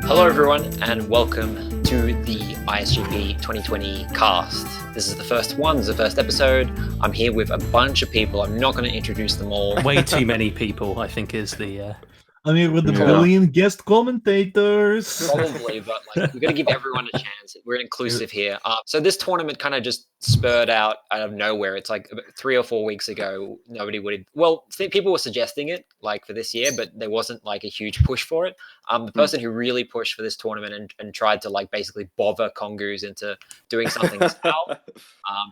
Hello everyone and welcome to the ISGP 2020 cast. This is the first one, this is the first episode. I'm here with a bunch of people. I'm not going to introduce them all. Way too many people, I think, is the... I'm here with the billion guest commentators. Probably, but like we've got to give everyone a chance. We're inclusive here. So this tournament kind of just spurred out of nowhere. It's like 3 or 4 weeks ago. Nobody would. Well, people were suggesting it like for this year, but there wasn't like a huge push for it. The person who really pushed for this tournament and tried to like basically bother Kongus into doing something is Al.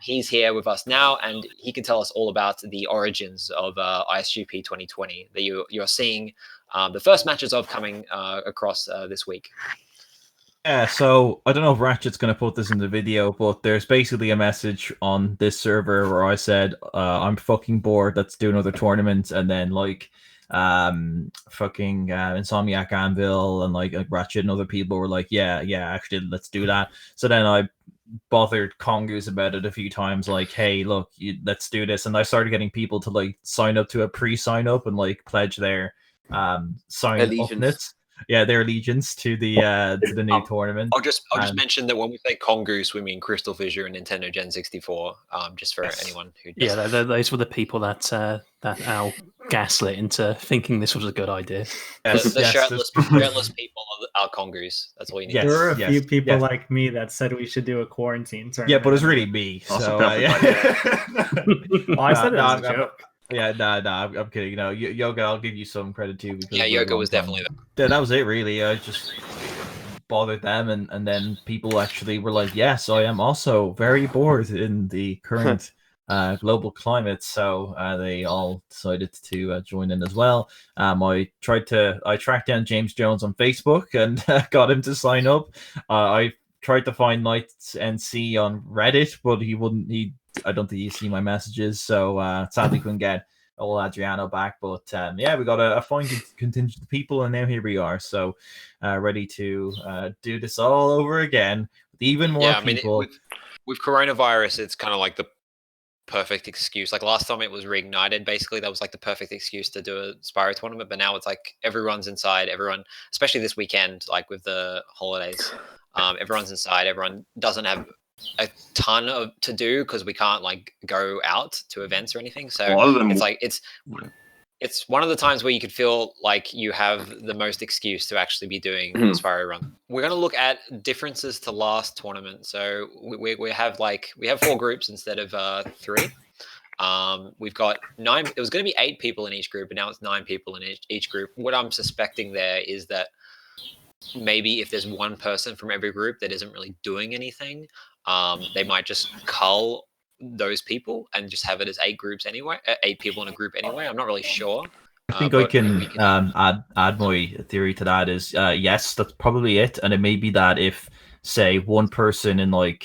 He's here with us now, and he can tell us all about the origins of ISGP 2020 that you're seeing. The first matches of coming across this week. Yeah, so I don't know if Ratchet's going to put this in the video, but there's basically a message on this server where I said, I'm fucking bored, let's do another tournament. And then like fucking Insomniac Anvil and like Ratchet and other people were like, yeah, actually, let's do that. So then I bothered Kongus about it a few times, like, hey, look, let's do this. And I started getting people to like sign up to a pre-sign up and like pledge their their allegiance to the new tournament. I'll just mention that when we say Kongus, we mean CrystalFissure and Nintendogen64. Just for anyone who those were the people that Al gaslit into thinking this was a good idea. The shirtless people are Kongus. That's all you need. There were a few people like me that said we should do a quarantine tournament. Yeah, but it was really me. So I said it as a joke. Yeah, I'm kidding. You know, Yoga, I'll give you some credit too. Because Yoga was definitely there. That was it, really. I just bothered them, and then people actually were like, yes, I am also very bored in the current global climate. So they all decided to join in as well. I tracked down James Jones on Facebook and got him to sign up. I tried to find Knights NC on Reddit, but I don't think he's seen my messages, so sadly couldn't get old Adriano back. But we got a fine contingent of people, and now here we are. So ready to do this all over again with even more people. With coronavirus, it's kind of like the perfect excuse. Like last time it was reignited, basically that was like the perfect excuse to do a Spyro tournament. But now it's like everyone's inside. Everyone, especially this weekend, like with the holidays, everyone's inside. Everyone doesn't have a ton to do because we can't like go out to events or anything. So it's like it's one of the times where you could feel like you have the most excuse to actually be doing a Spyro run. We're going to look at differences to last tournament. So we have 4 groups instead of 3. We've got 9. It was going to be 8 people in each group, but now it's 9 people in each group. What I'm suspecting there is that maybe if there's one person from every group that isn't really doing anything, they might just cull those people and just have it as 8 groups anyway. 8 people in a group anyway. I'm not really sure. I think I can add my theory to that is yes, that's probably it. And it may be that if, say, one person in one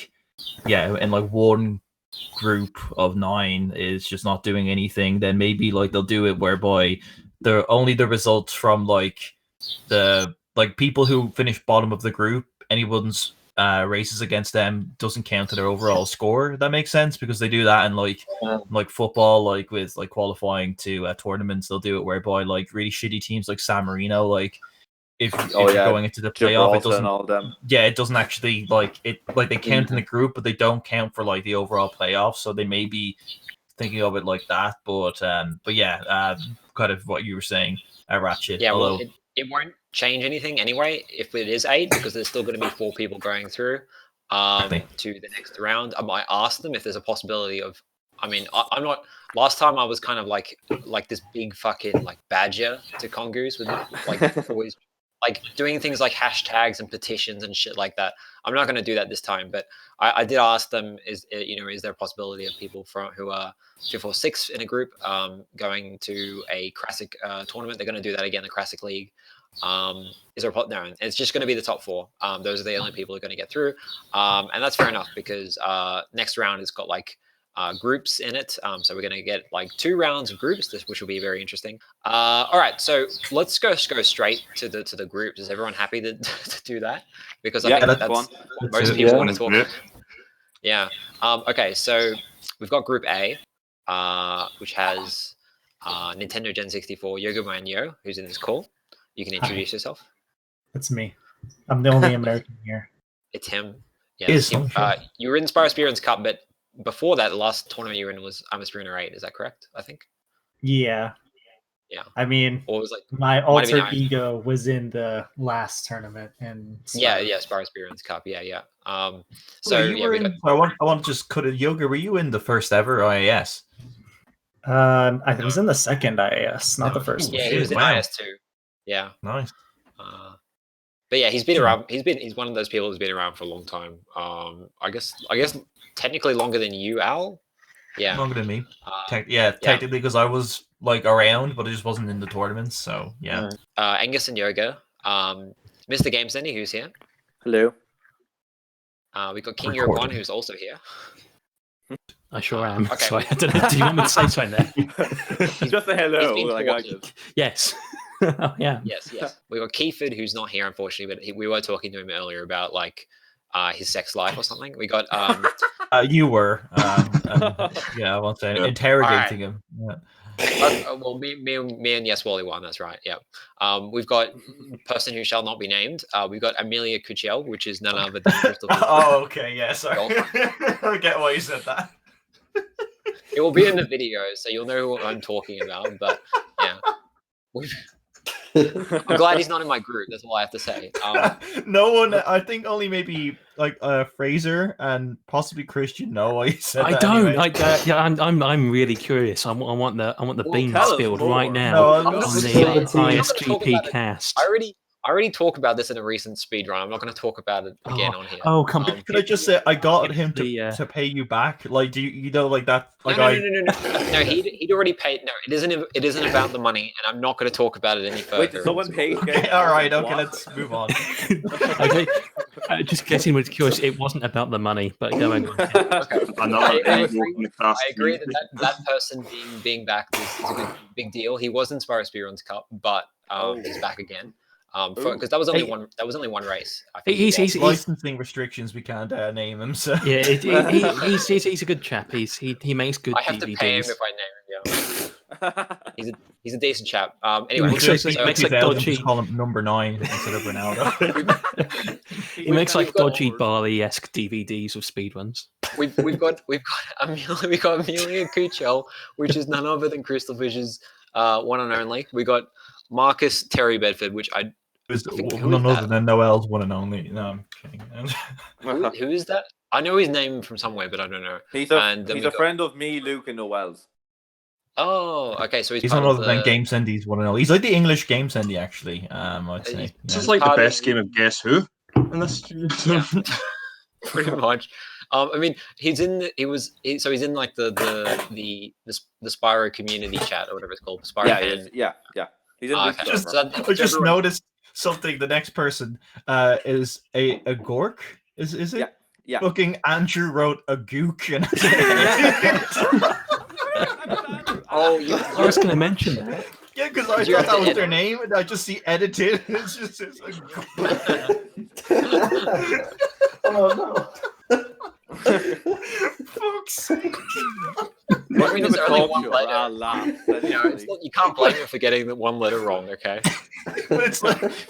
group of 9 is just not doing anything, then maybe like they'll do it whereby only the results from the people who finish bottom of the group, anyone's races against them doesn't count to their overall score. That makes sense because they do that in like football, like with like qualifying to tournaments. They'll do it whereby like really shitty teams like San Marino, like if you're going into the playoff, it doesn't. All of them. Yeah, it doesn't actually they count in the group, but they don't count for like the overall playoff. So they may be thinking of it like that. But kind of what you were saying, Ratchet. Yeah, well, it won't change anything anyway if it is 8 because there's still going to be 4 people going through to the next round. I might ask them if there's a possibility of. I mean, I'm not. Last time I was kind of like this big fucking like badger to Kongus with like always like doing things like hashtags and petitions and shit like that. I'm not going to do that this time, but I did ask them: is there a possibility of people who are 5th or 6th in a group going to a classic tournament? They're going to do that again, the classic league. Is there no? It's just going to be the top 4. Those are the only people who are going to get through, and that's fair enough because next round has got like groups in it. So we're going to get like 2 rounds of groups, which will be very interesting. All right, so let's go straight to the groups. Is everyone happy to do that? Because I think that's what most people want to talk about. Yeah. Okay, so we've got Group A, which has Nintendogen64, Yogamoanyo, who's in this call. You can introduce yourself. That's me. I'm the only American here. It's him. Yeah, you were in Spyro Speedruns Cup, but before that, the last tournament you were in was I'm a Speedrunner 8. Is that correct? I think. Yeah. Yeah. I mean, or was like my alter ego was in the last tournament, and Spyro Speedruns Cup. Yeah. So you were in. I want to just cut it. Yoga, were you in the first ever IAS? I was in the second IAS, not the first. Yeah, he was in IAS too. Yeah. Nice. But yeah, he's been around. He's one of those people who's been around for a long time. I guess technically longer than you, Al. Yeah, longer than me. Technically, because I was like around, but I just wasn't in the tournaments. So yeah. Angus and Yoga. MrGamesendy, who's here. Hello. We got King Yogamoanyo, who's also here. I sure am. Okay. Sorry, I don't know. Do you want me to say something there? Just a hello. Yes. Yeah. Yes. We got Keyford, who's not here, unfortunately, but we were talking to him earlier about like his sex life or something. We got you were I won't say interrogating him. Yeah. Well, me and Yes Wally won. That's right. Yeah. We've got person who shall not be named. We've got Amelia Kuchel, which is none other than Crystal. Oh, okay. Yeah. Sorry. I get why you said that. It will be in the video, so you'll know who I'm talking about. But yeah, I'm glad he's not in my group. That's all I have to say. No one. I think only maybe like Fraser and possibly Christian know why you said that. I don't. Anyway. I'm really curious. I want the beans spilled right now No, on the ISGP cast. I already talked about this in a recent speedrun. I'm not going to talk about it again on here. Oh, come on. Can I just say I got him to pay you back? Like, do you know like that? Like no. No, he'd already paid. No, it isn't about the money, and I'm not going to talk about it any further. Wait, someone paid. Okay, all right, okay, let's move on. Okay, just getting with curious. It wasn't about the money, but going on. I agree that person being back is a big deal. He was in Spyro Speedruns Cup, but he's back again. Because that was only one race. I think he's licensing restrictions. We can't name him. So yeah, he's a good chap. He makes good. I have DVDs. to pay him if I name him. Yeah. he's a decent chap. Anyway, he makes like dodgy. Just call him number 9 instead of Ronaldo. He makes like dodgy Barley-esque DVDs of speedruns. We've got Amelia Kuchel, which is none other than CrystalFissure's one and only. We got Marcus Terry Bedford, which none other than Noel's one and only. No, I'm kidding. Who is that? I know his name from somewhere, but I don't know. He's a friend of me, Luke, and Noel's. Oh, okay. So he's none other than Gamesendy's one and only. He's like the English Gamesendy, actually. I'd say. This is like the best game of Guess Who in this. Yeah, pretty much. I mean, he's in like the Spyro community chat or whatever it's called. Spyro yeah. He's in I just noticed something. The next person is a Gork. Is it? Yeah. Fucking Andrew wrote a gook. And I was going to mention that. Yeah, because I thought that was their name, and I just see edited. It's like... Oh no. Fuck's sake. I mean, it's only one letter. You can't blame him for getting that one letter wrong, okay? But it's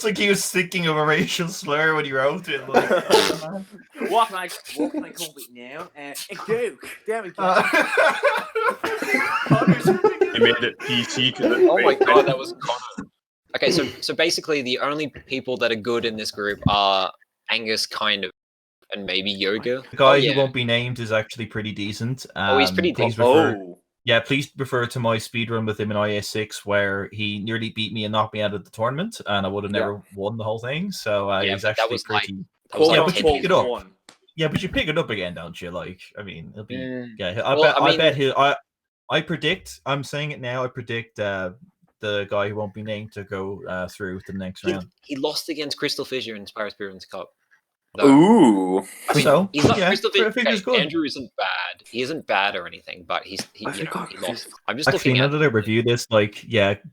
like he was thinking of a racial slur when he wrote it. Like, what can I call it now? A gook. There we go. He made it PC. Oh my god, that was Connor. Okay, so basically the only people that are good in this group are Angus, kind of, and maybe Yoga. The guy who won't be named is actually pretty decent. He's pretty decent. Please refer to my speedrun with him in IS6 where he nearly beat me and knocked me out of the tournament, and I would have never won the whole thing. So he's actually pretty. But you pick it up. Yeah, but you pick it up again, don't you? Like, I mean, it'll be. I predict. I'm saying it now. I predict the guy who won't be named to go through to the next round. He lost against CrystalFissure in Spyro Speedruns Cup. Ooh. I mean, so he's not good. Andrew isn't bad. He isn't bad or anything, but he lost. I'm just actually, looking now at that I review this,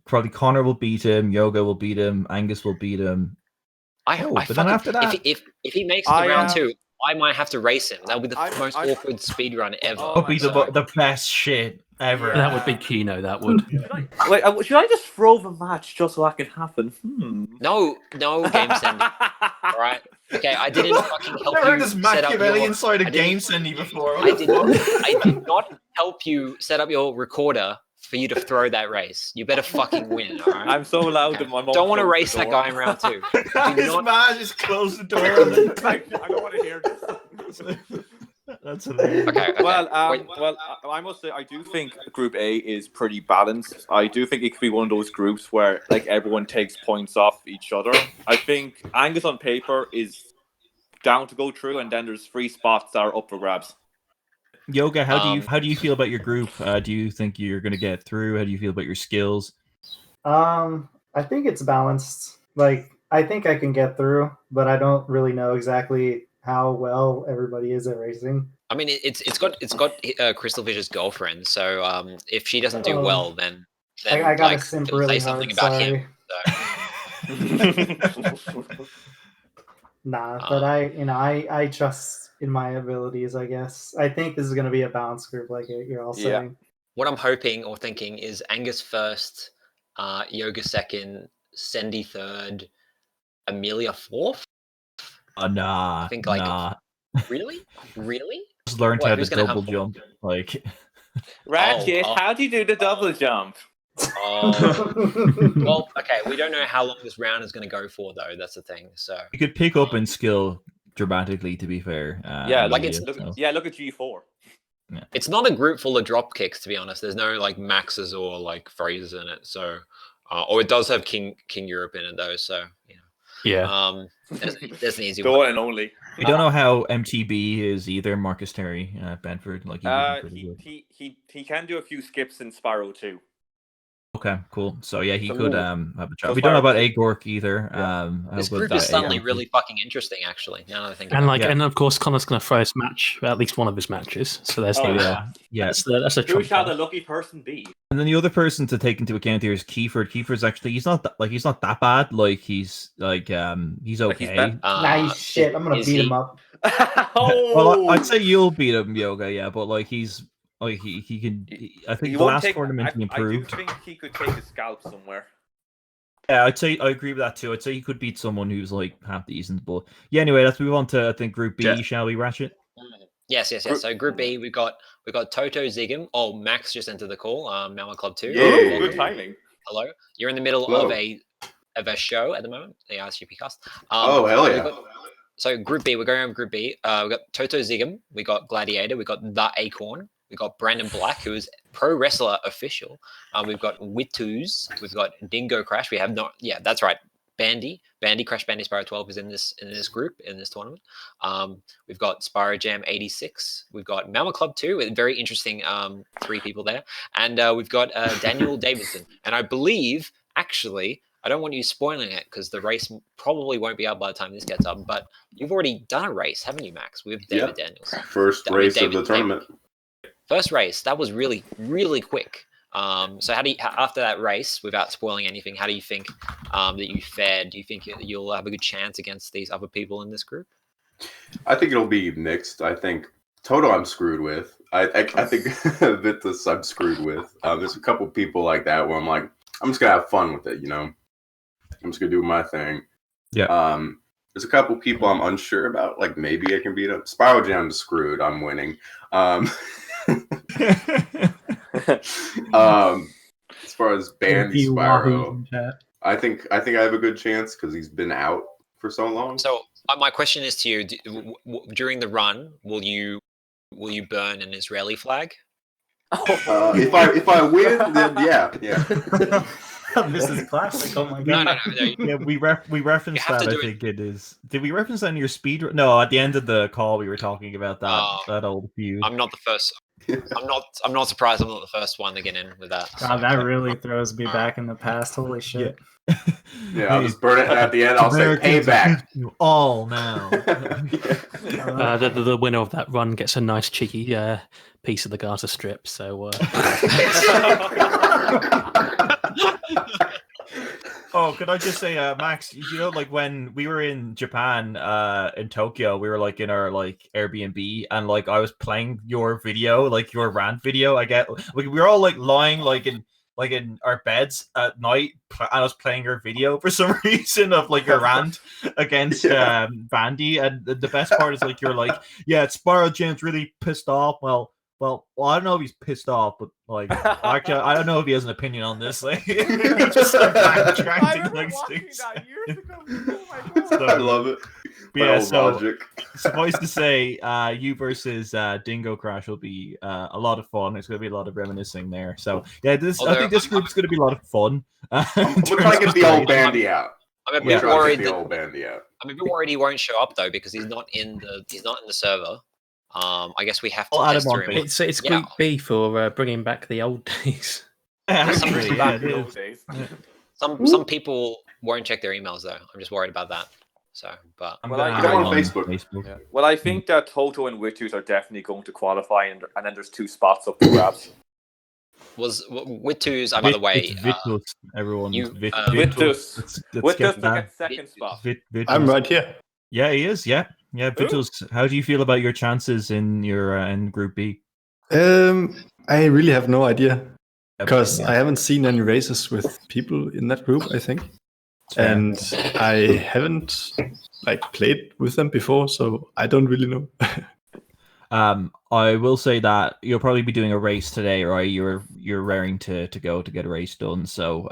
probably Connor will beat him, Yoga will beat him, Angus will beat him. But then after that, if he makes it to round 2, I might have to race him. That would be the most awkward speedrun ever. That would be the best shit ever. That would be Kino. That would. Should I just throw the match just so that can happen? No, Gamesendy. All right. Okay, I didn't fucking help I've heard you this set up Machiavellian your... side of Gamesendy before. I did not help you set up your recorder for you to throw that race. You better fucking win, all right? I'm so loud that my mom don't want to closed race the that door. guy in round 2. This man just closed the door. I don't want to hear this. That's hilarious. Okay. Well, I must say, I do think Group A is pretty balanced. I do think it could be one of those groups where like everyone takes points off each other. I think Angus on paper is down to go through, and then there's 3 spots that are up for grabs. Yoga, how do you feel about your group? Do you think you're going to get through? How do you feel about your skills? I think it's balanced. Like, I think I can get through, but I don't really know exactly how well everybody is at racing. I mean, it's got CrystalFissure's girlfriend, so if she doesn't do well, then I gotta like, simp it'll really say something hard. about Sorry. him. So. Nah, but I trust in my abilities, I guess. I think this is gonna be a balanced group, like you're all saying. What I'm hoping or thinking is Angus first, Yoga second, Sendy third, Amelia fourth. Nah. I think like nah. Really? Just learned how to who's gonna double have jump. Like, Ratchet, how do you do the double jump? Well, okay, we don't know how long this round is going to go for, though. That's the thing. So you could pick up in skill dramatically. To be fair, like look at G4. Yeah. It's not a group full of drop kicks, to be honest. There's no like maxes or like phrases in it. So, or it does have King Europe in it though. So Yeah. There's an easy The one. one and only. We don't know how MTB is either. Marcus Terry, Benford, like he can do a few skips in Spyro too. Okay, cool. So yeah, he could have a So chat. We don't know about Spyro- Agork either. Yeah. This group is suddenly really fucking interesting, actually. Now that I think about it. And of course, Connor's going to throw his match, at least one of his matches. So there's that's a Who trump shall card. the lucky person be? And then the other person to take into account here is Kiefer. Kiefer's actually he's not that bad. Like he's he's okay. Nice shit. I'm gonna beat him up. Well, I'd say you'll beat him, Yoga. Yeah, but like he's like he can. I think the last tournament he improved. I do think he could take a scalp somewhere. Yeah, I'd say I agree with that too. I'd say he could beat someone who's like half decent. But yeah, anyway, let's move on to I think Group B. Shall we, Ratchet? Yes. So Group B, we got Toto Zigam. Oh, Max just entered the call. Mama Club 2. Yeah, good timing. Hello. You're in the middle of a show at the moment, the ISGP cast. Hell yeah. So Group B, we're going over Group B. We got Toto Zigam, we got Gladiator, we got The Acorn, we got Brandon Black, who is Pro Wrestler Official. We've got Wituz, we've got Dingo Crash. We have not, yeah, that's right. Bandi Crash Bandi Spyro 12 is in this group in this tournament. We've got Spyro Jam 86. We've got Mama Club 2 with very interesting 3 people there, and we've got Daniel Davidson. And I believe actually, I don't want you spoiling it because the race probably won't be out by the time this gets up. But you've already done a race, haven't you, Max? With David Daniels. First race of the tournament. First race. That was really, really quick. So how do you, after that race, without spoiling anything, how do you think that you fared? Do you think you'll have a good chance against these other people in this group? I think it'll be mixed. I think Toto I'm screwed with. I think Wituz I'm screwed with. There's a couple people like that where I'm like, I'm just gonna have fun with it, you know. I'm just gonna do my thing. Yeah. There's a couple people I'm unsure about. Like maybe I can beat up. Spyro Jam's screwed. I'm winning. As far as Bandi Spyro, I think I have a good chance because he's been out for so long. So my question is to you: during the run, will you burn an Israeli flag? If I win, then yeah. This is classic. Oh my god! No. Yeah, we referenced that. I think it is. Did we reference that in your speed? No, at the end of the call, we were talking about that old feud. I'm not the first. I'm not surprised. I'm not the first one to get in with that. God, that really throws me back in the past. Holy shit! Yeah, I'll just burn it at the end. I'll say payback. You all now. The winner of that run gets a nice cheeky piece of the Gaza Strip. So. Oh, could I just say, Max? You know, like when we were in Japan, in Tokyo, we were like in our like Airbnb, and like I was playing your video, like your rant video. We were all like lying like in our beds at night, and I was playing your video for some reason of like your rant against Bandi, and the best part is like you're like, yeah, Spyro Jam's really pissed off. Well, I don't know if he's pissed off, but like, actually, I don't know if he has an opinion on this. Like, just like backtracking, like sticks. Years ago. Oh my God. I love it. But yeah, so logic. suffice to say, you versus Dingo Crash will be a lot of fun. It's going to be a lot of reminiscing there. So yeah, I think this group's going to be a lot of fun. I'm trying to get the old Bandi out. I'm a bit worried the old Bandi out. I'm a bit worried he won't show up though because he's not in the server. I guess we have to I'll add test him on him. It's Group B for bringing back the old days. Actually, yeah, it Those is. days. Some people won't check their emails though. I'm just worried about that. So, but I'm Well, gonna I- add Go him on Facebook. Yeah. Well, I think that Toto and Wituz are definitely going to qualify, and then there's 2 spots up for grabs. Wituz, by the way, It's Wituz, everyone. you- Wituz. Let's Wituz get to that. get second spot. Wituz. I'm right here. Yeah, he is. Yeah. Wituz, how do you feel about your chances in your in Group B? I really have no idea because Yeah. I haven't seen any races with people in that group, I think. Fair. And I haven't like played with them before, so I don't really know. I will say that you'll probably be doing a race today, right? You're raring to go to get a race done. So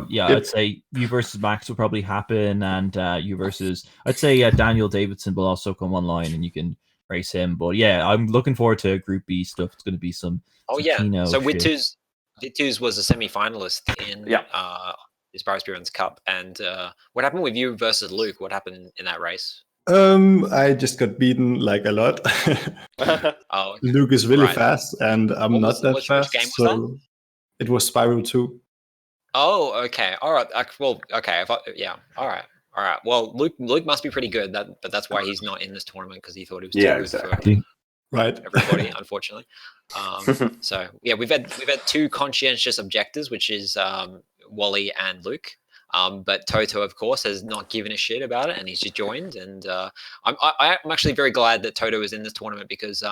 yeah, I'd say you versus Max will probably happen, and you versus I'd say Daniel Davidson will also come online, and you can race him. But yeah, I'm looking forward to Group B stuff. It's going to be some. oh some yeah. Kino So shit. Wituz was a semi-finalist in the Spyro Speedruns Cup. And what happened with you versus Luke? What happened in that race? I just got beaten like a lot. Oh, Luke is really Right. fast, and I'm What not was- that which fast. game was So it was Spyro 2. oh, okay, all right. Well, okay, yeah, all right. Well, Luke must be pretty good. But that's why he's not in this tournament because he thought he was too Yeah, good exactly. Right. for everybody, unfortunately. So yeah, we've had 2 conscientious objectors, which is Wally and Luke. But Toto, of course, has not given a shit about it, and he's just joined. And I'm actually very glad that Toto is in this tournament because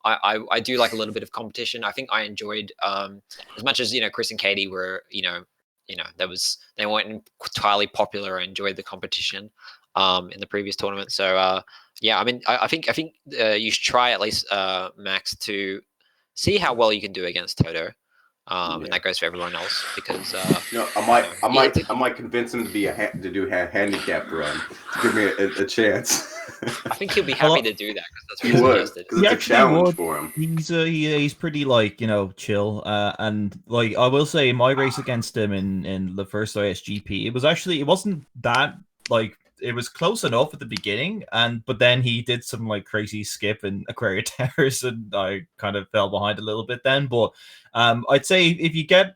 I do like a little bit of competition. I think I enjoyed as much as Chris and Katie were they weren't entirely popular. I enjoyed the competition in the previous tournament. So yeah, I mean, I think you should try at least Max to see how well you can do against Toto. And that goes for everyone else because I might convince him to do a handicap run to give me a chance. I think he'll be happy to do that because that's what He he would, suggested. because it's a challenge for him. He's pretty like chill, and like I will say my race against him in the first ISGP, it wasn't that like. It was close enough at the beginning, but then he did some like crazy skip in Aquaria Terrace, and I kind of fell behind a little bit then. But I'd say if you get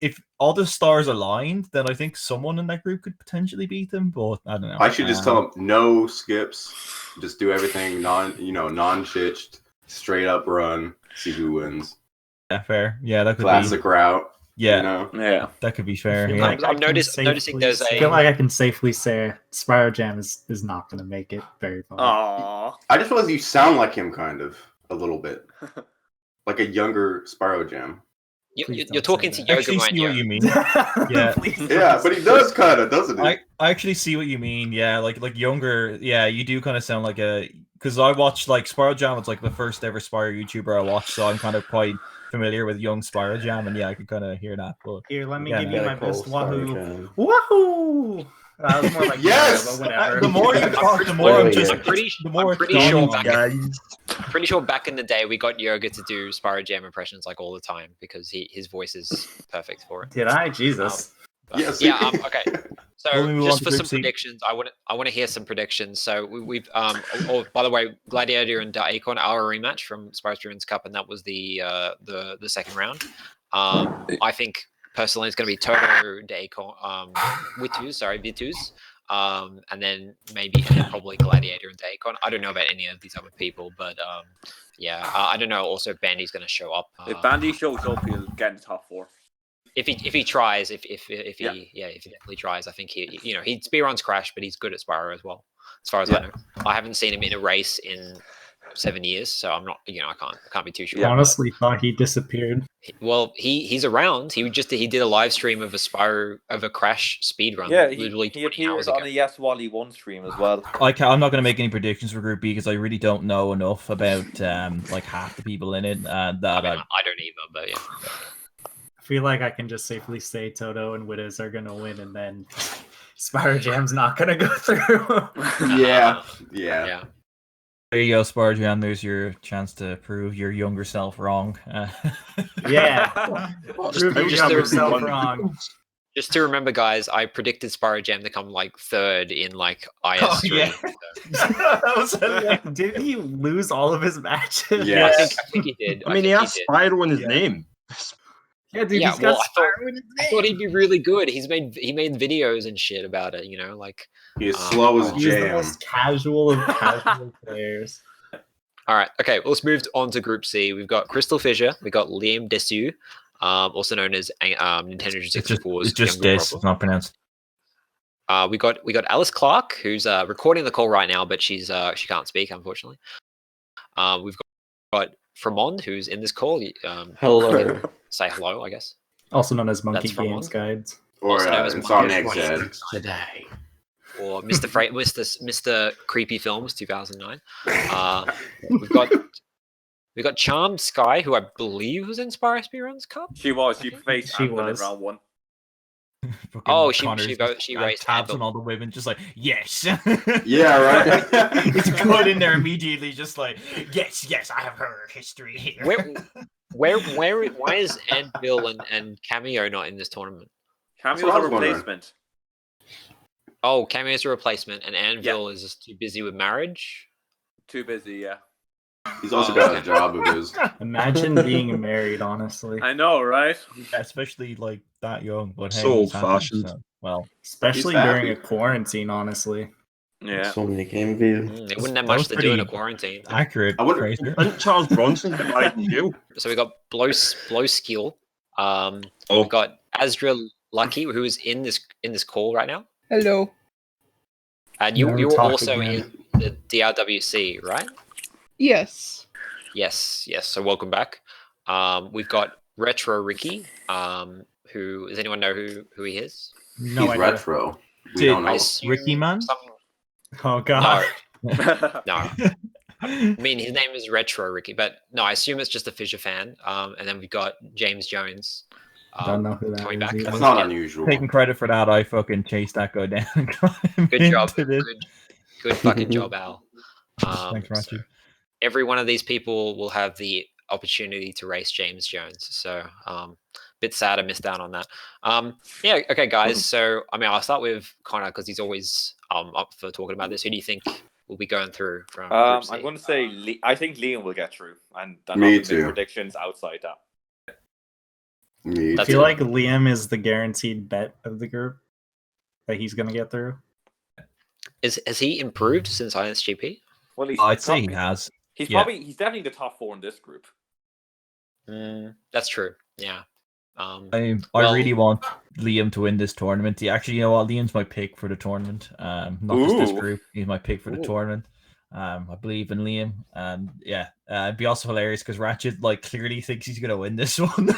if all the stars aligned, then I think someone in that group could potentially beat them. But I don't know. I should just tell him no skips, just do everything non-shitched, straight up run, see who wins. Yeah, fair. Yeah, that could Classic route. Yeah, Yeah. that could be fair. feel Yeah. like I'm I can noticing there's safely- a- I feel like I can safely say Spyro Jam is not going to make it very far. Aww. I just realized you sound like him kind of a little bit, like a younger Spyro Jam. Please You're don't talking say to I actually see what Yogamoanyo. you mean. Yeah. Please don't Yeah, say but he does kind of, doesn't he? I actually see what you mean. Yeah, like younger. Yeah, you do kind of sound like because I watched like Spyro Jam was like the first ever Spyro YouTuber I watched, so I'm kind of quite familiar with young Spyro Jam, and yeah, I can kind of hear that. But Here, let me Yeah, give man. you my best Cool Spyro Wahoo. Jam. Wahoo! That was more like Yes! but whatever. the more you talk, the more I'm just. I'm pretty the more sure pretty sure back in the day we got Yoga to do Spyro Jam impressions like all the time because his voice is perfect for it. Did I? Jesus. But, Yes. yeah. Okay. So Well, we move on just to for Group some C. predictions, I want to hear some predictions. So we've by the way, Gladiator and Acorn are a rematch from Spyro Speedruns Cup, and that was the second round. I think personally it's going to be Toto, Acorn, Wituz, and then probably Gladiator and Acorn. I don't know about any of these other people, but yeah, I don't know. Also, Bandi's going to show up. If Bandi shows up, he'll get in the top 4. if he tries, if he definitely tries, I think he speedruns Crash, but he's good at Spyro as well. As far as I know, I haven't seen him in a race in 7 years, so I'm not, I can't be too sure. I honestly thought he disappeared. Well, he's around. He did a live stream of a Crash speedrun. Yeah, literally he appeared on a Yes Wally 1 stream as well. I'm not going to make any predictions for Group B because I really don't know enough about like half the people in it. I don't either, but yeah. I feel like I can just safely say Toto and Wituz are gonna win, and then Spyro Jam's not gonna go through. Yeah. There you go, Spyro Jam. There's your chance to prove your younger self wrong. Yeah. Prove your younger self wrong. Just to remember, guys, I predicted Spyro Jam to come like 3rd in like IS3. Did he lose all of his matches? Yes. I think he did. I mean, he has Spyro in his name. Yeah, dude, he's got Spyro in his name. I thought he'd be really good. He made videos and shit about it. Like he's slow as He's Jam. the most casual of casual players. All right, okay. Let's move on to Group C. We've got CrystalFissure. We got Liam Desu, also known as Nintendogen64's It's just younger this. brother. It's not pronounced. We got Alice Clarke, who's recording the call right now, but she can't speak, unfortunately. We've got Fromond, who's in this call. Hello. Say hello, I guess. Also known as Monkey That's from Games one. Guides. Or Also known as Insomniac said. Today. Or Mr. Creepy Films 2009. We've got Charmed Sky, who I believe was in Spyro Speedruns Cup. She was. She faced She Anvil in was. round 1. Oh, she Connor's raced tabs Anvil. on all the women, just like yes. Yeah, right. It's good in there immediately, just like yes, I have her history here. Why is Anvil and Cameo not in this tournament? Cameo's what I a was wondering. replacement. Oh, Cameo's a replacement, and Anvil is just too busy with marriage. Too busy, yeah. He's also got a job of his. Imagine being married, honestly. I know, right? Especially like that young, but hey, So he's happy, old-fashioned. so, well, Especially He's during happy. a quarantine, honestly. Yeah. So many game view. They wouldn't have That much was to do in a pretty- quarantine. accurate. I wonder- Fraser. And Charles Bronson like you. So we got Blow Skill. We've got Astra Lucky, who is in this call right now. Hello. And you Never were talk also again. in the DRWC, right? Yes. Yes. So welcome back. We've got Retro Ricky. Who does anyone know who he is? No He's idea. retro. We Did- don't I know. assume Ricky Man? Oh god. No. I mean, his name is Retro Ricky, but no, I assume it's just a Fissure fan. And then we've got James Jones. Don't know who that coming is back. either. That's once not again. unusual. Taking credit for that, I fucking chased that guy down. And got him Good job. into this. Good fucking job, Al. Thanks, Ratchet. So every one of these people will have the opportunity to race James Jones. So bit sad I missed out on that. Yeah, okay, guys. So I mean, I'll start with Connor because he's always up for talking about this. Who do you think will be going through from Group C? I'm going to say I think Liam will get through, and I'm Me not going to make too. predictions outside that. Me I That's feel it. like Liam is the guaranteed bet of the group that he's gonna get through. Has he improved since ISGP? Well, he's I'd say he probably- has. He's Yeah. he's definitely the top 4 in this group. That's true. Yeah. I Well- really want Liam to win this tournament. Actually, you know what? Liam's my pick for the tournament. Not just this Ooh. group. He's my pick for the Ooh. tournament. I believe in Liam, and yeah, it'd be also hilarious because Ratchet like clearly thinks he's gonna win this one.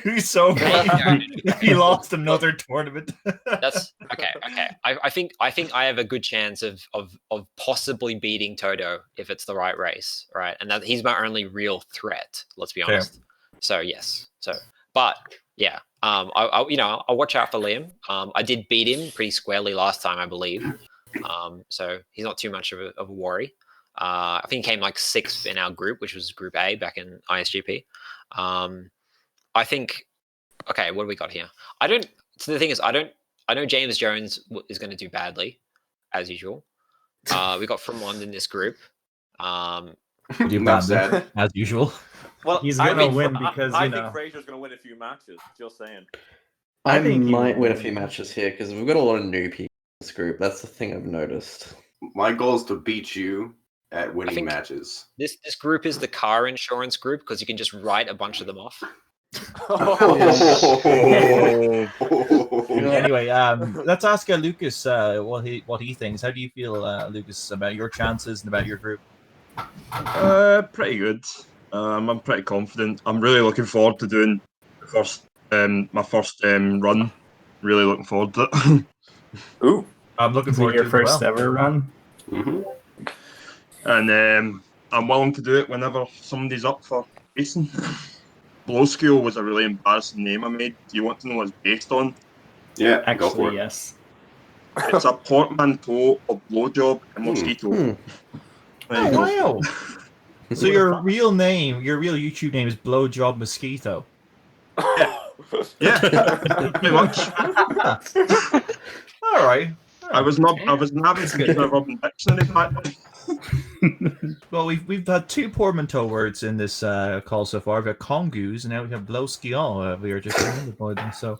He's so funny. He lost another tournament. That's okay. I think I have a good chance of possibly beating Toto if it's the right race, right? And that he's my only real threat. Let's be Fair. honest. So yes. But yeah. I'll watch out for Liam. I did beat him pretty squarely last time, I believe. So he's not too much of a worry. I think he came like 6th in our group, which was Group A back in ISGP. I think. Okay, what do we got here? So the thing is, I know James Jones is going to do badly, as usual. We got Fromond in this group. You Enough banned him, said. as usual. Well, He's I gonna think- win because, I you think know. Fraser's going to win a few matches. Just saying. I think he might will win a win. few matches here because we've got a lot of new people in this group. That's the thing I've noticed. My goal is to beat you at winning think- matches. This group is the car insurance group because you can just write a bunch of them off. Anyway, let's ask Lucas what he thinks. How do you feel, Lucas, about your chances and about your group? Pretty good. I'm pretty confident. I'm really looking forward to doing my first run. Really looking forward to it. Ooh, I'm looking forward to your it as first well. ever run. Mm-hmm. And I'm willing to do it whenever somebody's up for racing. Blow School was a really embarrassing name I made. Do you want to know what it's based on? Yeah, go for Actually, it. yes. It's a portmanteau of blowjob and mosquito. There you go. Wow. So your real YouTube name is Blowjob Mosquito. Yeah, pretty much. All right. I was navigating a Robin Dictionary back then. Well, we've had two portmanteau words in this call so far. We've got congus, and now we have blowskion. We are just reminded by them. So,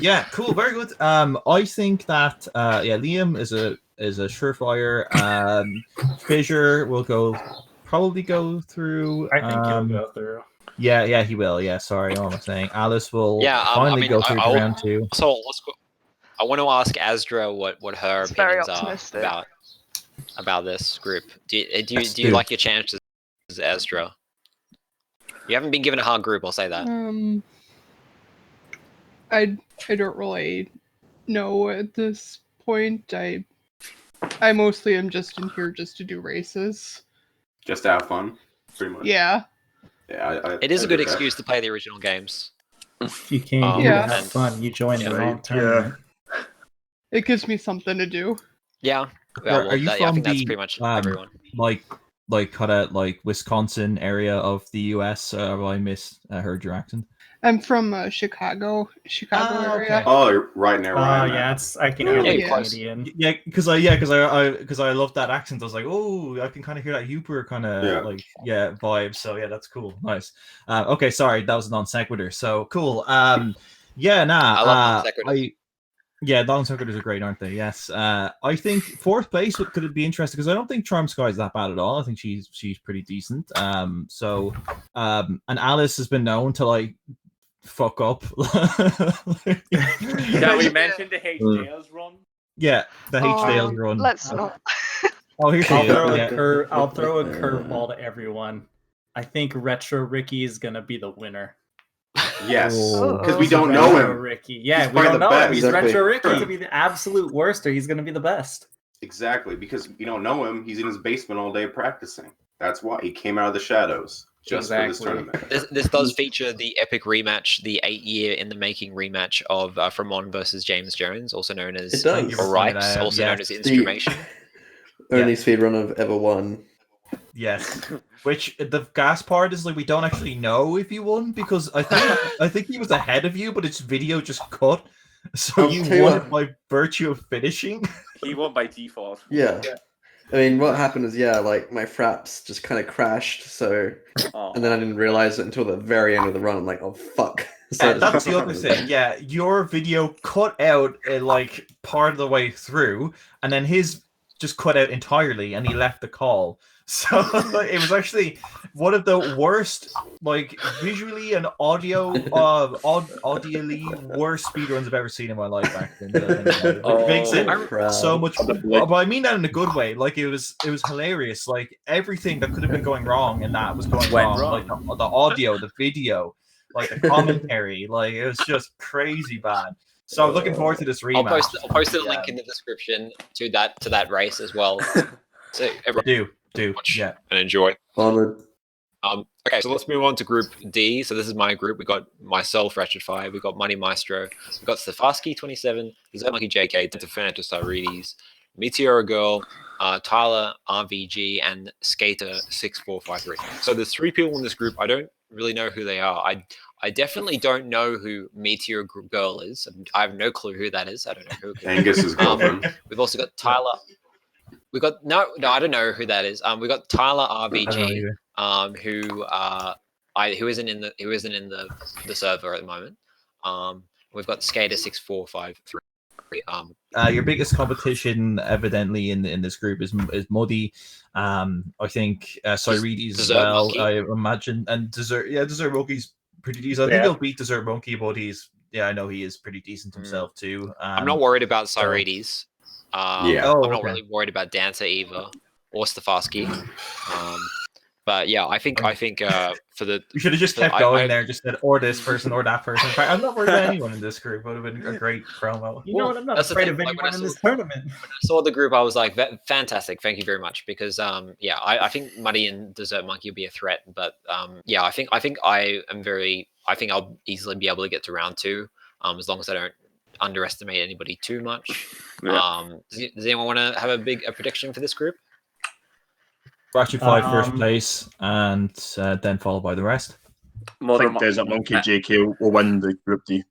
yeah, cool, very good. I think that Liam is a surefire. Fissure will probably go through. I think he'll go through. Yeah, he will. Yeah, sorry, what am I saying? Alice will finally go through to round 2. So I want to ask Astra what her opinions are about this group. Do you like your chances, Astra? You haven't been given a hard group, I'll say that. I don't really know at this point. I mostly am just in here just to do races. Just to have fun, pretty much. Yeah. Yeah, it is a good excuse to play the original games. If you came here to have fun, you join the wrong tournament. It gives me something to do. Yeah. Are you from I think that's pretty much everyone. Like cut out like Wisconsin area of the US? Well, I heard your accent. I'm from Chicago area. Okay. Oh, you're right near. Yeah, I can hear the Canadian. Yeah, because I love that accent. I was like, oh, I can kind of hear that Hooper kind of vibe. So yeah, that's cool, nice. Okay, sorry, that was a non sequitur. So cool. I love non sequiturs. Yeah, non sequiturs are great, aren't they? Yes. I think 4th place could be interesting because I don't think Charm Sky is that bad at all. I think she's pretty decent. And Alice has been known to like fuck up. Yeah, we mentioned the H-Dales run. Yeah, the H-Dales run. Let's not. Oh, here's I'll throw a curveball to everyone. I think Retro Ricky is gonna be the winner. Yes, because we don't know him. Ricky. Yeah, we don't know him. He's Retro Ricky. He could be the absolute worst, or he's gonna be the best. Exactly, because we don't know him. He's in his basement all day practicing. That's why he came out of the shadows. Just for this tournament. This does feature the epic rematch, the 8-year in the making rematch of Fromond versus James Jones, also known as Ripes, also known as Instrumation. Only speedrun I've ever won. Yes, which the gas part is like we don't actually know if you won because I think he was ahead of you, but his video just cut, so you won by virtue of finishing. He won by default. Yeah. I mean, what happened is, like, my fraps just kind of crashed, and then I didn't realize it until the very end of the run. I'm like, oh, fuck. So that's the other thing. Yeah, your video cut out, like, part of the way through, and then his just cut out entirely, and he left the call. So it was actually one of the worst, like, visually and audially worst speedruns I've ever seen in my life back then. It makes it so much, but I mean that in a good way. Like it was hilarious. Like everything that could have been going wrong and that was going wrong. Like the audio, the video, like the commentary, like it was just crazy bad. So I'm looking forward to this rematch. I'll post the link in the description to that race as well. So everyone do watch and enjoy. Honored. Okay, so let's move on to Group D. So this is my group. We got myself, Ratchet Fire. We got Money Maestro. We got Stefaski 27, Monkey JK, Defantis Tyredes, Meteora Girl, Tyler RVG, and Skater 6453. So there's 3 people in this group. I don't really know who they are. I definitely don't know who Meteor Girl is. I have no clue who that is. I don't know who. Angus's girlfriend. We've also got Tyler. We got no, I don't know who that is. We got Tyler RVG, who isn't in the server at the moment. We've got Skater 6453. Your biggest competition, evidently, in this group is Muddy. I think Tyredes as well. I imagine, and Desert Monkey's pretty decent. I think he'll beat Desert Monkey, but I know he is pretty decent himself too. I'm not worried about Cyrides. I'm not really worried about Dancer either, or Stefarsky. But yeah, I think for the we should have just kept going there, just said or this person or that person. I'm not worried about anyone in this group. Would have been a great promo. You know what? I'm not afraid of anyone in this tournament. When I saw the group, I was like, fantastic, thank you very much. Because I think Muddy and Desert Monkey will be a threat. But I think I'll easily be able to get to round 2, as long as I don't underestimate anybody too much. Yeah. Does anyone want to have a prediction for this group? Ratchet 5 first place, and then followed by the rest. I think Desert Monkey JK will win the Group D.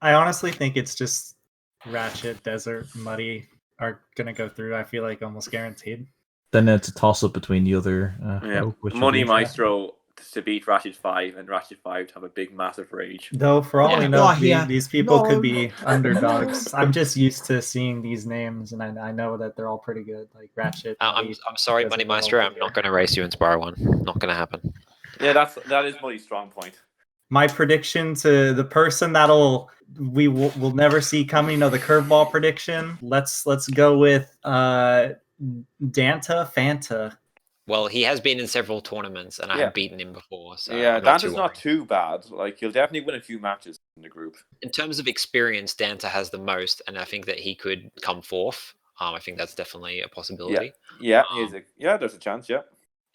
I honestly think it's just Ratchet, Desert, Muddy are going to go through, I feel like almost guaranteed. Then it's a toss-up between the other. Money Maestro to beat Ratchet 5 and Ratchet 5 to have a big, massive rage. Though, for all we know, these people could be underdogs. I'm just used to seeing these names, and I know that they're all pretty good, like Ratchet. I'm sorry, Money Maestro. I'm not going to race you in Spyro 1. Not going to happen. Yeah, that is Money's strong point. My prediction to the person we'll never see coming, the curveball prediction. Let's go with Danta Fanta. Well, he has been in several tournaments, and I have beaten him before. So Dante's not too bad. Like, he'll definitely win a few matches in the group. In terms of experience, Danta has the most, and I think that he could come 4th. I think that's definitely a possibility. Yeah, there's a chance, yeah.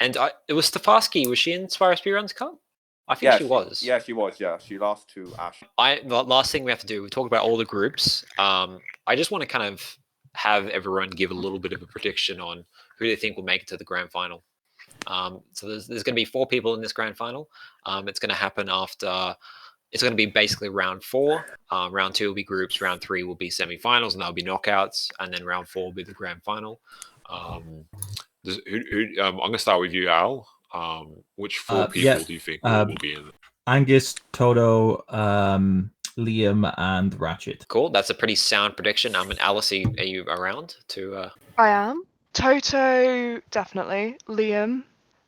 And it was Stefarsky. Was she in Spyro Speedruns Cup? I think she was. Yeah, she was, yeah. She lost to Ash. The last thing we have to do, we talk about all the groups. I just want to kind of have everyone give a little bit of a prediction on who they think will make it to the grand final. So there's going to be 4 people in this grand final. It's going to happen after. It's going to be basically round 4. Round 2 will be groups. Round 3 will be semifinals, and that'll be knockouts. And then round 4 will be the grand final. I'm going to start with you, Al. Which 4 people do you think will be in it? Angus, Toto, Liam, and Ratchet. Cool. That's a pretty sound prediction. And Alice, are you around to? I am. Toto, definitely. Liam,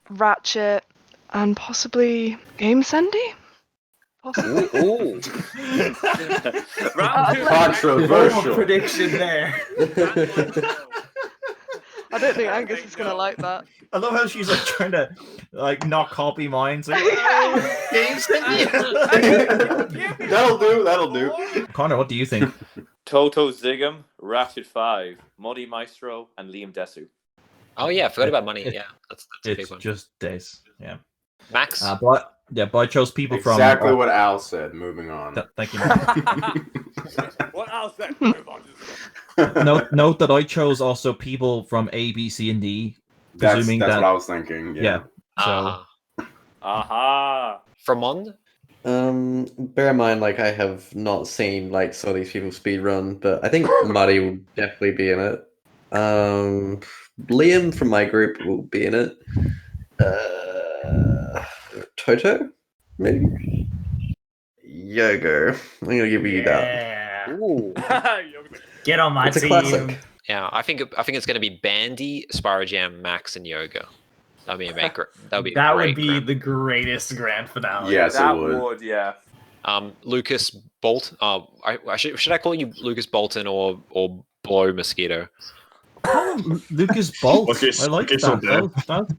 Ratchet, and possibly Gamesendy. Possibly. Ooh. Controversial prediction there. I don't think Angus is gonna like that. I love how she's like trying to not copy mine. So That'll do. Connor, what do you think? Toto Zigam, Ratchet 5, Muddy Maestro, and Liam Desu. Oh yeah, I forgot about Money. Yeah, that's a big one. It's just Des. Yeah. Max. But I chose people from exactly what Al said. Moving on. Thank you. What Al said. Note that I chose also people from A, B, C, and D. That's what I was thinking. Yeah. So. Fromond. Bear in mind, I have not seen some of these people speedrun, but I think Muddy will definitely be in it. Liam from my group will be in it. Toto, maybe. Yoga. I'm gonna give you that. Ooh. Get on my team. Classic. Yeah, I think it's going to be Bandi, Spyro Jam, Max, and Yoga. That'd be the greatest grand finale. Yes, that it would. Yeah. Lucas Bolt. Should I call you Lucas Bolton or Blow Mosquito? Lucas Bolt. I like that.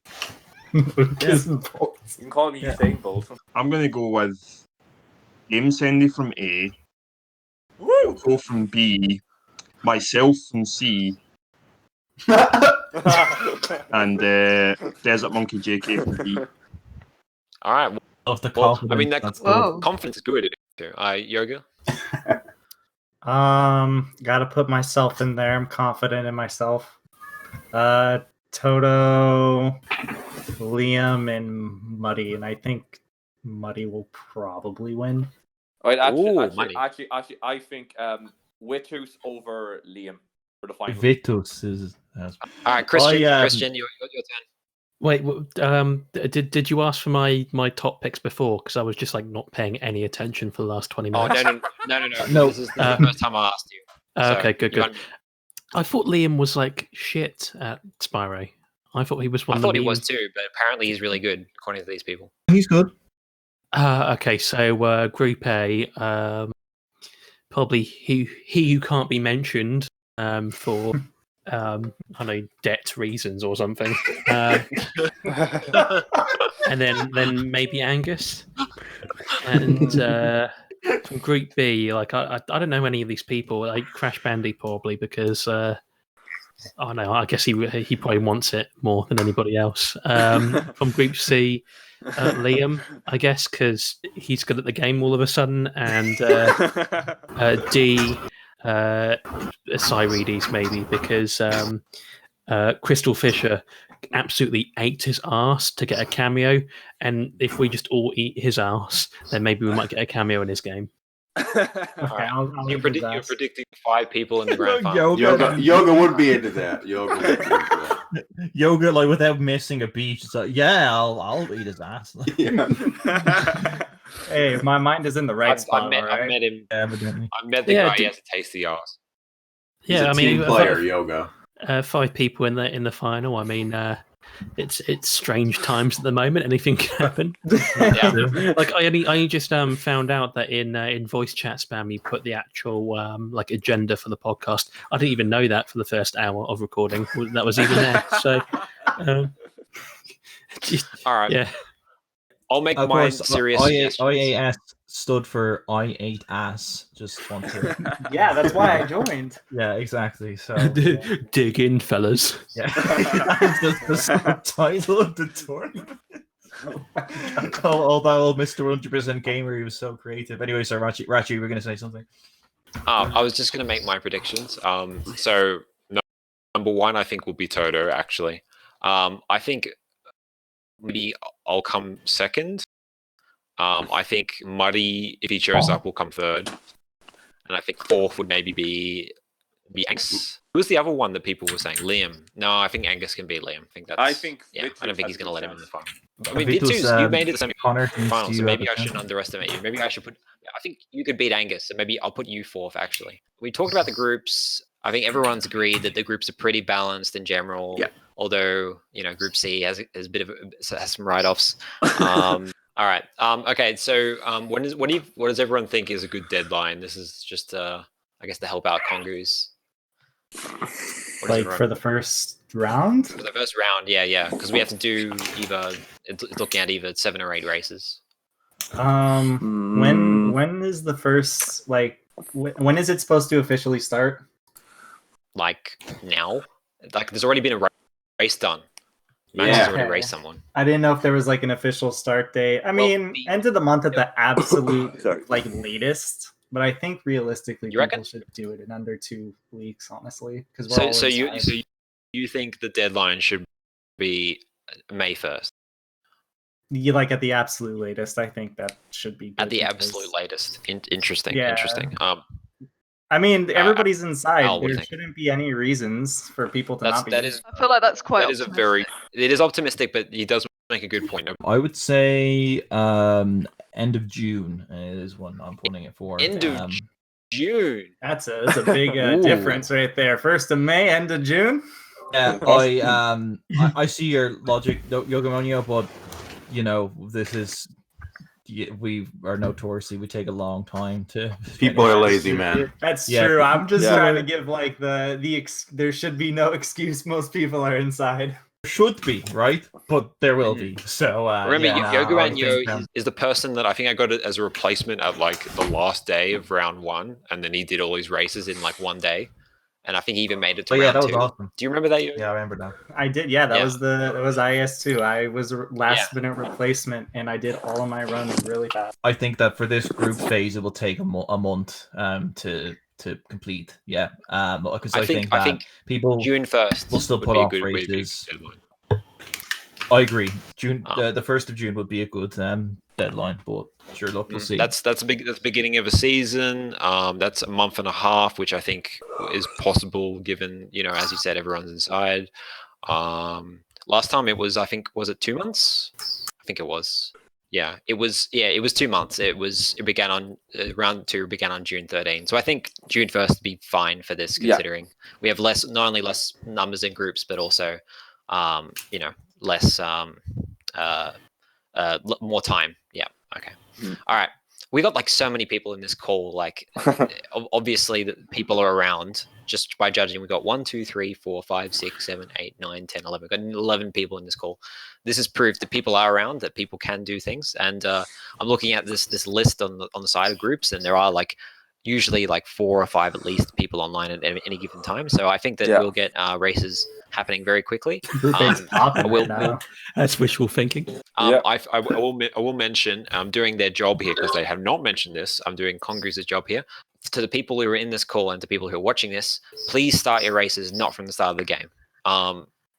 Lucas Bolt. You can call me Usain Bolt. I'm gonna go with Gamesendy from A. Woo! Go from B. Myself from C. And Desert Monkey JK from B. All right. Of the confidence. I mean, Whoa. confidence is good. Yoga. Gotta put myself in there. I'm confident in myself. Toto, Liam, and Muddy, and I think Muddy will probably win. Right, actually, I think Wituz over Liam for the final. Wituz is. All right, Christian, your turn. Wait, did you ask for my top picks before? Because I was just not paying any attention for the last 20 minutes. No. No. This is the first time I asked you. Okay, good. I thought Liam was shit at Spyro. I thought he was one. I thought he was too, but apparently he's really good according to these people. He's good. Okay, so Group A, probably he who can't be mentioned for I don't know, debt reasons or something, and then maybe Angus, and from Group B, like I don't know any of these people. Like Crash Bandy probably because. Oh no! I guess he probably wants it more than anybody else. From Group C, Liam, I guess, because he's good at the game all of a sudden, and D, Cyrides maybe because CrystalFissure absolutely ate his ass to get a cameo, and if we just all eat his ass, then maybe we might get a cameo in his game. Okay, you're predicting 5 people in the grand final. Yoga would be into that. Yoga would be into that. Yoga, like without missing a beat, it's like, yeah, I'll eat his ass. Hey, my mind is in the right spot. I met him. Evidently. I met the guy. He has a tasty ass. He's a team player, Yoga. 5 people in the final. I mean, it's strange times at the moment. Anything can happen. Like I just found out that in voice chat spam you put the actual like agenda for the podcast. I didn't even know that for the first hour of recording that was even there. So all right, yeah. I'll make mine serious. IAS stood for I ate ass. Just want to. Yeah, that's why I joined. Yeah, exactly. So dig in, fellas. Yeah, that was the subtitle of the tournament. Oh, that old Mr. 100% gamer, he was so creative. Anyway, so Ratchy, you were going to say something. I was just going to make my predictions. So number 1, I think will be Toto. Actually, I think maybe I'll come second. I think Muddy, if he shows up, will come third, and I think 4th would maybe be Angus. Who was the other one that people were saying? Liam. No, I think Angus can beat Liam. I think I don't think he's going to let him in the final. I mean, Wituz, you made it to the semi-final, so maybe I shouldn't underestimate you. Maybe I should put. I think you could beat Angus, so maybe I'll put you 4th. Actually, we talked about the groups. I think everyone's agreed that the groups are pretty balanced in general. Yeah. Although Group C has a bit of has some write-offs. All right. Okay. So, what does everyone think is a good deadline? This is just, I guess, to help out Kongus. Like for the first round? For the first round, yeah. Because we have to do it's looking at either 7 or 8 races. When is the first, like, when is it supposed to officially start? Like now? Like, there's already been a race done. Max has already raced someone. I didn't know if there was like an official start date. I mean, end of the month at the absolute like latest. But I think realistically, people should do it in under 2 weeks, honestly. Because so you think the deadline should be May 1st? You like at the absolute latest. I think that should be good at the absolute latest. Interesting. Interesting. I mean, everybody's inside. There shouldn't be any reasons for people to not be. I feel like that's quite. It is optimistic, but he does make a good point. I would say end of June is what I'm putting it for. End of June. That's a big difference right there. 1st of May, end of June. Yeah, I see your logic, Yogamoanyo, but this is. We are notoriously we take a long time to. People are lazy, man. That's true. I'm just trying to give like there should be no excuse. Most people are inside. Should be, right? But there will be. So remember, Yogamoanyo is the person that I think I got it as a replacement at like the last day of round 1, and then he did all his races in like 1 day. And I think he even made it to round 2. That was awesome. Do you remember that? Yeah, I remember that. I did. Yeah, that was IS2. I was a last-minute replacement, and I did all of my runs really fast. I think that for this group phase, it will take a month to complete. Yeah, because I think people June 1st will still put off races. I agree. June, the 1st of June would be a good deadline, but sure, look, we'll see. That's the beginning of a season. That's a month and a half, which I think is possible given as you said, everyone's inside. Last time it was, I think, was it 2 months? I think it was. Yeah, it was 2 months. It began on round 2 began on June 13. So I think June 1st would be fine for this, considering we have not only less numbers in groups, but also less more time. Yeah. Okay. All right. We got like so many people in this call. Like, obviously, the people are around. Just by judging, we got 1, 2, 3, 4, 5, 6, 7, 8, 9, 10, 11. We've got 11 people in this call. This is proof that people are around, that people can do things. And I'm looking at this list on the side of groups, and there are like usually like 4 or 5 at least people online at any given time. So I think that we'll get races happening very quickly. That's wishful thinking. I will mention doing their job here, because they have not mentioned this. I'm doing Congre's job here. To the people who are in this call and to people who are watching this, please start your races not from the start of the game.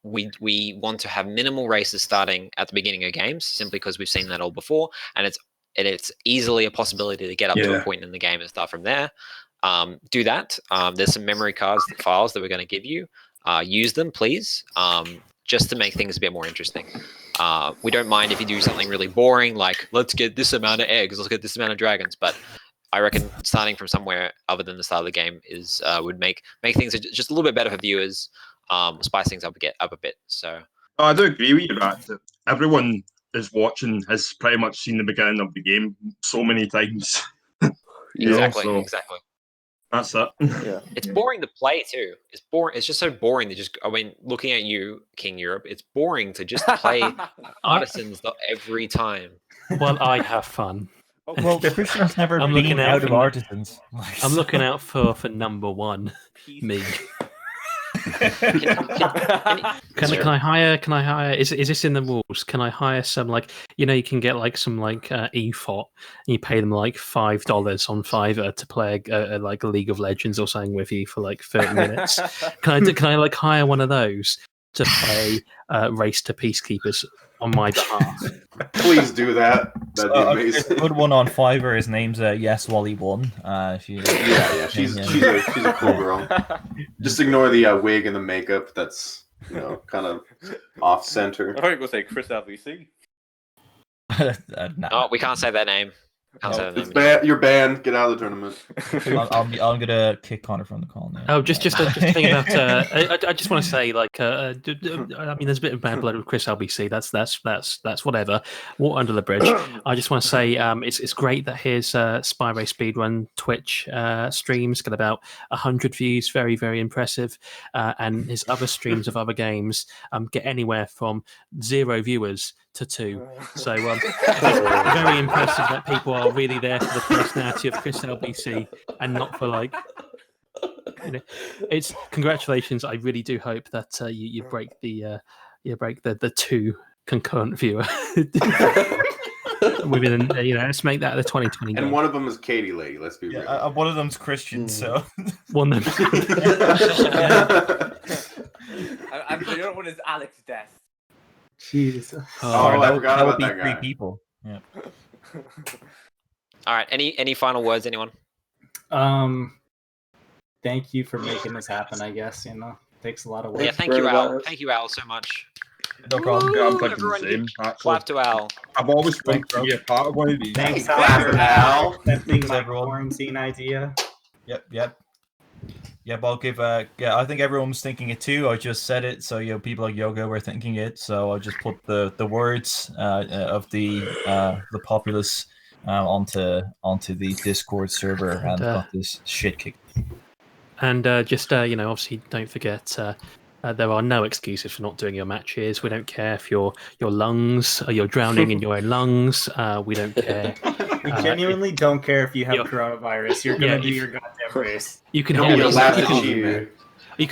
We want to have minimal races starting at the beginning of games, simply because we've seen that all before, and it's easily a possibility to get up to a point in the game and start from there. Do that. There's some memory cards, files that we're going to give you. Use them, please, just to make things a bit more interesting. We don't mind if you do something really boring, like let's get this amount of eggs, let's get this amount of dragons, but I reckon starting from somewhere other than the start of the game is would make things just a little bit better for viewers, spice things up a bit. So I do agree with you, Rat, that everyone is watching has pretty much seen the beginning of the game so many times. Exactly. That's it. Yeah. It's boring to play too. It's boring. It's just so boring to just. I mean, looking at you, King Europe, it's boring to just play artisans every time. Well, I have fun. Well, Christian's never been out of artisans. I'm looking out for number one, me. Can I hire? Is this in the rules? Can I hire some, like, you can get like some like EFOT, and you pay them like $5 on Fiverr to play like a League of Legends or something with you for like 30 minutes. Can I like hire one of those to play Race to Peacekeepers on my behalf? Please do that. That'd be amazing. A good one on Fiverr. His name's Yes Wally One. Yeah, she's a cool girl. Just ignore the wig and the makeup. That's kind of off center. I thought you were going to say Chris LVC. No. Oh, we can't say that name. You're banned. Get out of the tournament. I'm gonna kick Connor from the call now. Oh, just a thing about. I just want to say, like, I mean, there's a bit of bad blood with Chris LBC. That's whatever. Water under the bridge. I just want to say, it's great that his Spyro Speedrun Twitch streams get about 100 views. Very, very impressive. And his other streams of other games get anywhere from 0 viewers to 2. So very impressive that people are really there for the personality of Chris LBC and not for like, it's congratulations. I really do hope that you break the 2 concurrent viewer within let's make that the 2020 and one of them is Katie Lady, let's be real. One of them's Christian, so one of them. And the other one is Alex Death. Jesus. I forgot about be that guy. 3 people. Yeah. All right. Any final words, anyone? Thank you for making this happen. I guess takes a lot of work. Yeah, thank you, Al. Thank you, Al, so much. No problem. Yeah, I'm thinking the same. Clap to Al. I've always wanted to be a part of one of these. Thanks, Al. That being my quarantine idea. Yep. I'll give. I think everyone's thinking it too. I just said it, so people like Yoga were thinking it. So I'll just put the words of the populace onto the Discord server and got this shit kicked. And obviously don't forget. There are no excuses for not doing your matches. We don't care if your lungs or you're drowning in your own lungs. We don't care. We genuinely don't care if you have coronavirus. You're gonna do your goddamn race. You can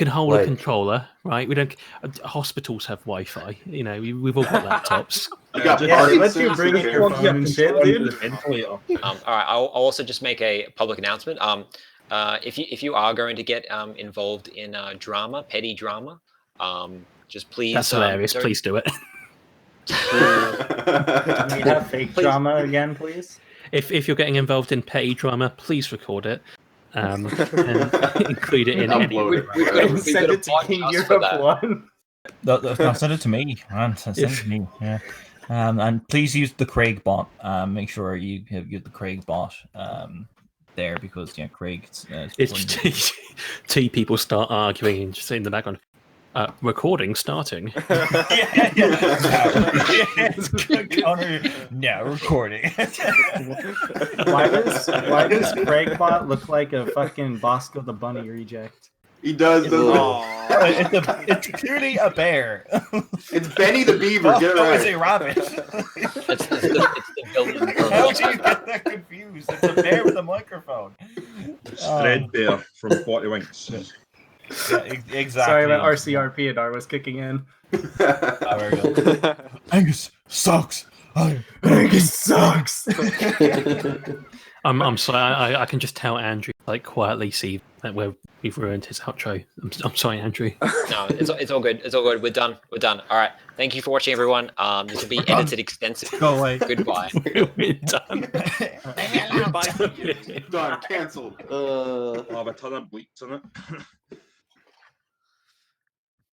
hold a controller, right? We don't. Hospitals have Wi-Fi. We've all got laptops. Let you bring in your phone and shit, dude. All right. I'll also just make a public announcement. If you are going to get involved in petty drama, just please. That's hilarious. Please do it. Can we have fake drama again, please? If you're getting involved in petty drama, please record it. And include it in any. Send it to King Europe 1. No, send it to me, man. Send it to me. Yeah. And please use the Craig bot. Make sure you use the Craig bot. There, because Craig. It's T people start arguing and just in the background. Recording starting. Connor, now recording. Why does Craigbot look like a fucking Bosco the Bunny reject? He does, doesn't It's clearly a bear. It's Benny the Beaver. Get it right. It's a rabbit. It's the villain. How do you get that confused? It's a bear with a microphone. Red bear from 40 Winks. Yeah, exactly. Sorry about RCRP and R was kicking in. There we go. Angus sucks. Angus sucks. I'm sorry. I can just tell Andrew like quietly see that we've ruined his outro. I'm sorry, Andrew. No, it's all good. It's all good. We're done. All right. Thank you for watching, everyone. This will be edited extensively. Go away. Goodbye. We're done. Done. Cancelled. I'll have a ton of bleeps on it.